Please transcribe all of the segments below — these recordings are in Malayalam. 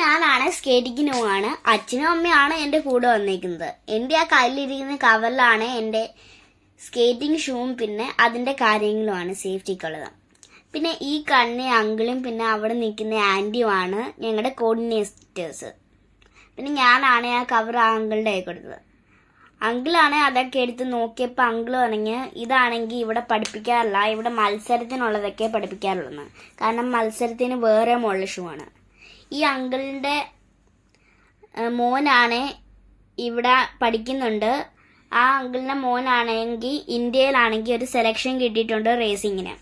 ഞാനാണ് സ്കേറ്റിങ്ങിന് പോവാണ്. അച്ഛനും അമ്മയാണ് എൻ്റെ കൂടെ വന്നേക്കുന്നത്. എൻ്റെ ആ കയ്യിലിരിക്കുന്ന കവറിലാണ് എൻ്റെ സ്കേറ്റിംഗ് ഷൂവും പിന്നെ അതിൻ്റെ കാര്യങ്ങളുമാണ് സേഫ്റ്റിക്കുള്ളത്. പിന്നെ ഈ കണ്ണി അങ്കിളും പിന്നെ അവിടെ നിൽക്കുന്ന ആൻറ്റിയുമാണ് ഞങ്ങളുടെ കോർഡിനേറ്റേഴ്സ്. പിന്നെ ഞാനാണ് ആ കവർ ആ അങ്കിളുടെ കൈ കൊടുത്തത്. അങ്കിളാണ് അതൊക്കെ എടുത്ത് നോക്കിയപ്പോൾ അങ്കിൾ പറഞ്ഞ് ഇതാണെങ്കിൽ ഇവിടെ പഠിപ്പിക്കാറില്ല, ഇവിടെ മത്സരത്തിനുള്ളതൊക്കെ പഠിപ്പിക്കാറുള്ളൂ. കാരണം മത്സരത്തിന് വേറെ മുള്ള ഷൂ ആണ്. ഈ അങ്കിളിൻ്റെ മോനാണ് ഇവിടെ പഠിക്കുന്നുണ്ട്. ആ അങ്കിളിൻ്റെ മോനാണെങ്കിൽ ഇന്ത്യയിലാണെങ്കിൽ ഒരു സെലക്ഷൻ കിട്ടിയിട്ടുണ്ട് റേസിങ്ങിന്.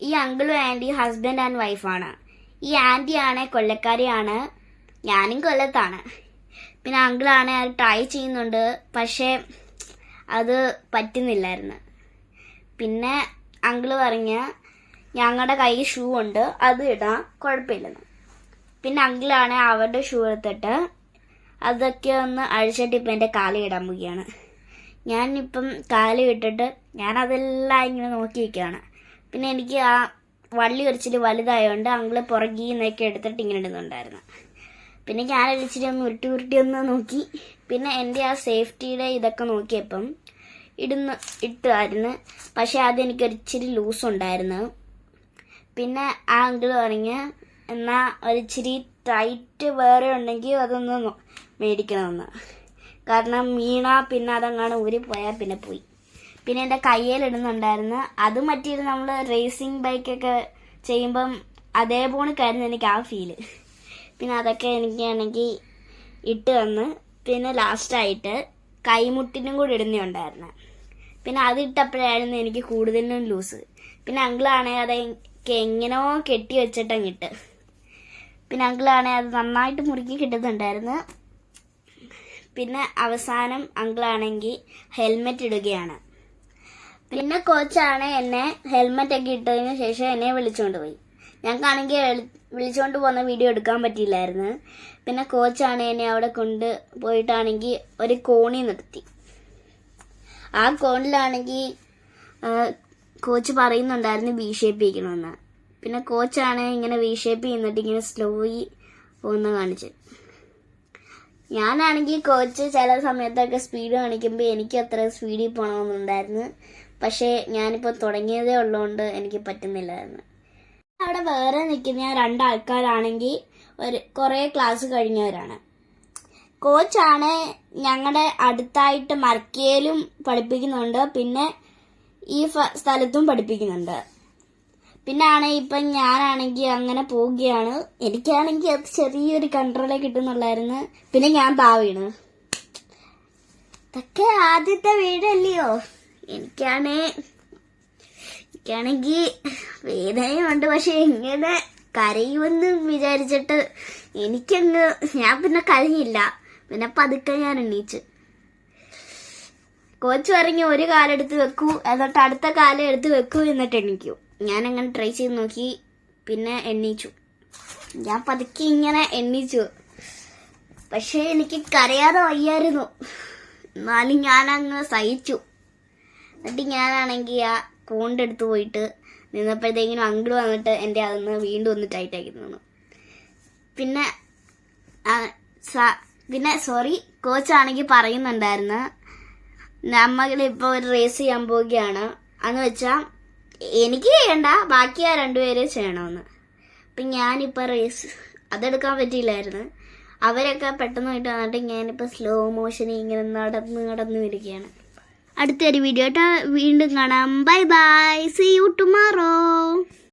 ഈ അങ്കിളും ആൻറ്റി ഹസ്ബൻഡ് ആൻഡ് വൈഫാണ്. ഈ ആൻറ്റിയാണ് കൊല്ലക്കാരിയാണ്, ഞാനും കൊല്ലത്താണ്. പിന്നെ അങ്കിളാണ് അത് ട്രൈ ചെയ്യുന്നുണ്ട്, പക്ഷേ അത് പറ്റുന്നില്ലായിരുന്നു. പിന്നെ അങ്കിള് പറഞ്ഞ് ഞങ്ങളുടെ കയ്യിൽ ഷൂ ഉണ്ട്, അത് ഇടാൻ കുഴപ്പമില്ലെന്ന്. പിന്നെ അങ്കിളാണ് അവരുടെ ഷൂ എടുത്തിട്ട് അതൊക്കെ ഒന്ന് അഴിച്ചിട്ട് ഇപ്പം എൻ്റെ കാലിൽ ഇടാൻ പോവുകയാണ്. ഞാനിപ്പം കാലിൽ ഇട്ടിട്ട് ഞാനതെല്ലാം ഇങ്ങനെ നോക്കി വയ്ക്കുകയാണ്. പിന്നെ എനിക്ക് ആ വള്ളി ഒരിച്ചിരി വലുതായതുകൊണ്ട് അങ്കിള് പുറകിൽ നിന്നൊക്കെ എടുത്തിട്ട് ഇങ്ങനെ ഇടുന്നുണ്ടായിരുന്നു. പിന്നെ ഞാൻ ഒരിച്ചിരി ഒന്ന് ഉരുട്ടി ഒന്ന് നോക്കി. പിന്നെ എൻ്റെ ആ സേഫ്റ്റിയുടെ ഇതൊക്കെ നോക്കിയപ്പം ഇട്ടായിരുന്നു, പക്ഷെ അതെനിക്കൊരിച്ചിരി ലൂസ് ഉണ്ടായിരുന്നു. പിന്നെ ആ അങ്കിള് പറഞ്ഞ് എന്നാൽ ഒരിച്ചിരി ടൈറ്റ് വേറെ ഉണ്ടെങ്കിൽ അതൊന്ന് മേടിക്കണമെന്ന്. കാരണം വീണാ പിന്നെ അതങ്ങാണ് ഊരിപ്പോയാൽ പിന്നെ പോയി. പിന്നെ എൻ്റെ കയ്യിലിടുന്നുണ്ടായിരുന്നു, അത് മറ്റേ നമ്മൾ റേസിംഗ് ബൈക്കൊക്കെ ചെയ്യുമ്പം അതേപോണക്കായിരുന്നു എനിക്ക് ആ ഫീല്. പിന്നെ അതൊക്കെ എനിക്കാണെങ്കിൽ ഇട്ട് തന്ന്. പിന്നെ ലാസ്റ്റായിട്ട് കൈമുട്ടിനും കൂടി ഇടുന്നുണ്ടായിരുന്നു. പിന്നെ അതിട്ടപ്പോഴായിരുന്നു എനിക്ക് കൂടുതലും ലൂസ്. പിന്നെ അങ്കിളാണെങ്കിൽ അതൊക്കെ എങ്ങനെയോ കെട്ടി വെച്ചിട്ടങ്ങിട്ട്. പിന്നെ അങ്കിളാണെങ്കിൽ അത് നന്നായിട്ട് മുറുക്കി കിട്ടുന്നുണ്ടായിരുന്നു. പിന്നെ അവസാനം അങ്കിളാണെങ്കിൽ ഹെൽമെറ്റ് ഇടുകയാണ്. പിന്നെ കോച്ചാണ് എന്നെ ഹെൽമെറ്റൊക്കെ ഇട്ടതിന് ശേഷം എന്നെ വിളിച്ചുകൊണ്ട് പോയി. ഞങ്ങൾക്കാണെങ്കിൽ വിളിച്ചുകൊണ്ട് പോകുന്ന വീഡിയോ എടുക്കാൻ പറ്റിയില്ലായിരുന്നു. പിന്നെ കോച്ചാണ് എന്നെ അവിടെ കൊണ്ട് പോയിട്ടാണെങ്കിൽ ഒരു കോണി നിർത്തി. ആ കോണിലാണെങ്കിൽ കോച്ച് പറയുന്നുണ്ടായിരുന്നു വി ഷേപ്പ് ചെയ്യണമെന്ന്. പിന്നെ കോച്ചാണ് ഇങ്ങനെ വി ഷേപ്പ് ചെയ്യുന്നിട്ട് ഇങ്ങനെ സ്ലോയി പോകുന്ന കാണിച്ച്. ഞാനാണെങ്കിൽ കോച്ച് ചില സമയത്തൊക്കെ സ്പീഡ് കാണിക്കുമ്പോൾ എനിക്ക് അത്ര സ്പീഡിൽ പോകണമെന്നുണ്ടായിരുന്നു. പക്ഷേ ഞാനിപ്പോൾ തുടങ്ങിയതേ ഉള്ളതുകൊണ്ട് എനിക്ക് പറ്റുന്നില്ലായിരുന്നു. അവിടെ വേറെ നിൽക്കുന്ന രണ്ടാൾക്കാരാണെങ്കിൽ കുറേ ക്ലാസ് കഴിഞ്ഞവരാണ്. കോച്ചാണ് ഞങ്ങളുടെ അടുത്തായിട്ട് മർക്കയിലും പഠിപ്പിക്കുന്നുണ്ട്, പിന്നെ ഈ സ്ഥലത്തും പഠിപ്പിക്കുന്നുണ്ട്. പിന്നെ ഇപ്പം ഞാനാണെങ്കിൽ അങ്ങനെ പോവുകയാണ്. എനിക്കാണെങ്കിൽ അത് ചെറിയൊരു കൺട്രോളേ കിട്ടുന്നുള്ളായിരുന്നു. പിന്നെ ഞാൻ വീണ്. ഇതൊക്കെ ആദ്യത്തെ വീടല്ലയോ. എനിക്കാണെങ്കിൽ വേദനയുണ്ട്, പക്ഷെ എങ്ങനെ കരയുമെന്ന് വിചാരിച്ചിട്ട് ഞാൻ പിന്നെ കരഞ്ഞില്ല. പിന്നെ പതുക്കെ ഞാൻ എണ്ണീച്ചു. കോച്ച് പറഞ്ഞ് ഒരു കാലെടുത്ത് വെക്കൂ എന്നിട്ട് അടുത്ത കാലം എടുത്ത് വെക്കൂ എന്നിട്ട് എണ്ണീക്കൂ. ഞാൻ അങ്ങനെ ട്രൈ ചെയ്ത് നോക്കി, പിന്നെ എണ്ണീച്ചു. ഞാൻ പതുക്കെ ഇങ്ങനെ എണ്ണീച്ചു, പക്ഷെ എനിക്ക് കരയാതെ വയ്യായിരുന്നു. എന്നാലും ഞാനങ്ങ് സഹിച്ചു. എന്നിട്ട് ഞാനാണെങ്കിൽ ആ കോണിൻ്റെ അടുത്ത് പോയിട്ട് നിന്നപ്പോഴത്തേക്കിനും അങ്കിൾ വന്നിട്ട് എൻ്റെ അതൊന്ന് വീണ്ടും ഒന്ന് ടൈറ്റാക്കി തന്നു. പിന്നെ കോച്ചാണെങ്കിൽ പറയുന്നുണ്ടായിരുന്നു നമ്മളിപ്പോൾ ഒരു റേസ് ചെയ്യാൻ പോവുകയാണ്. എന്ന് വെച്ചാൽ എനിക്ക് ചെയ്യണ്ട, ബാക്കി ആ രണ്ടുപേരെ ചെയ്യണമെന്ന്. അപ്പം ഞാനിപ്പോൾ റേസ് അതെടുക്കാൻ പറ്റിയില്ലായിരുന്നു. അവരൊക്കെ പെട്ടെന്ന് പോയിട്ട് വന്നിട്ട് ഞാനിപ്പോൾ സ്ലോ മോഷനിൽ ഇങ്ങനെ നടന്നു വരികയാണ്. അടുത്തൊരു വീഡിയോ വീണ്ടും കാണാം. Bye bye, see you tomorrow.